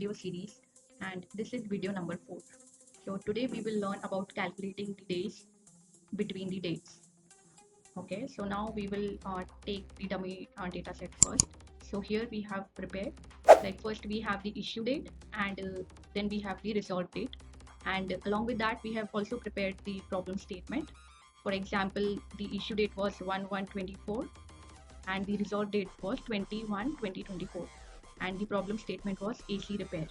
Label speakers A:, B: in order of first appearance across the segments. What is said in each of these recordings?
A: video series, and this is video number 4. So today we will learn about calculating the days between the dates. Okay, so now we will take the dummy data set first. So here we have prepared, like first we have the issue date, and then we have the resolve date, and along with that we have also prepared the problem statement. For example, the issue date was 1/1/24 and the resolve date was 20/1/2024, and the problem statement was AC repair.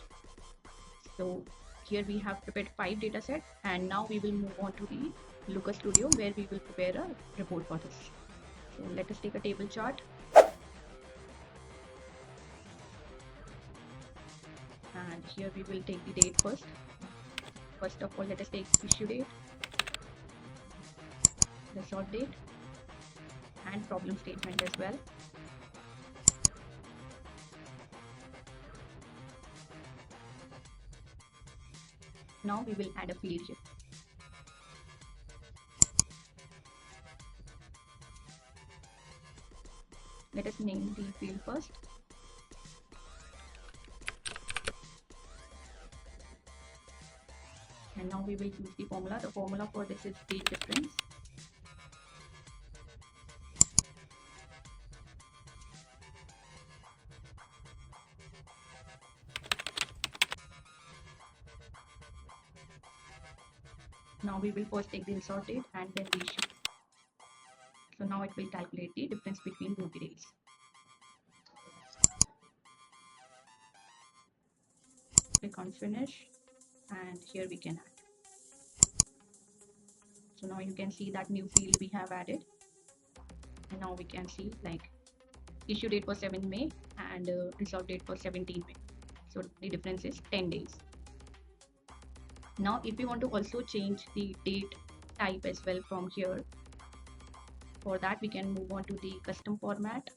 A: So here we have prepared 5 data sets, and now we will move on to the Looker Studio where we will prepare a report for this. So let us take a table chart. And here we will take the date first. First of all, let us take issue date, resolve date, and problem statement as well. Now we will add a field here. Let us name the field first. And now we will use the formula. The formula for this is date difference. Now we will first take the resolve date and then the issue. So now it will calculate the difference between both the dates. Click on finish, and here we can add. So now you can see that new field we have added, and now we can see like issue date was 7 May and resolve date was 17 May. So the difference is 10 days. Now if we want to also change the date type as well from here, for that we can move on to the custom format.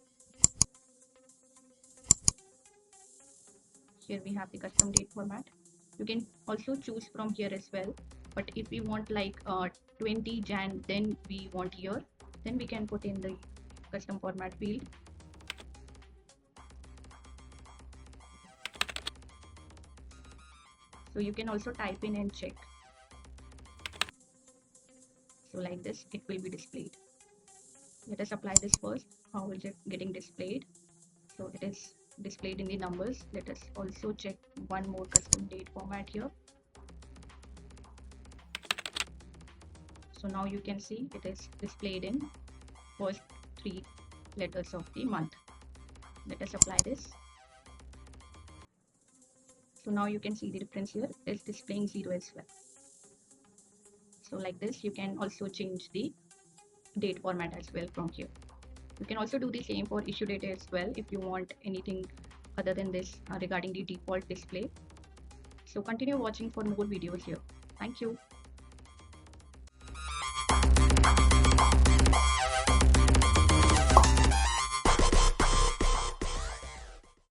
A: Here we have the custom date format. You can also choose from here as well, but if we want like 20 Jan, then we want year, then we can put in the custom format field. So you can also type in and check. So like this it will be displayed. Let us apply this first. How is it getting displayed? So it is displayed in the numbers. Let us also check one more custom date format here. So now you can see it is displayed in first 3 letters of the month. Let us apply this. So now you can see the difference here is displaying 0 as well. So like this you can also change the date format as well from here. You can also do the same for issue date as well if you want anything other than this regarding the default display. So continue watching for more videos here. Thank you.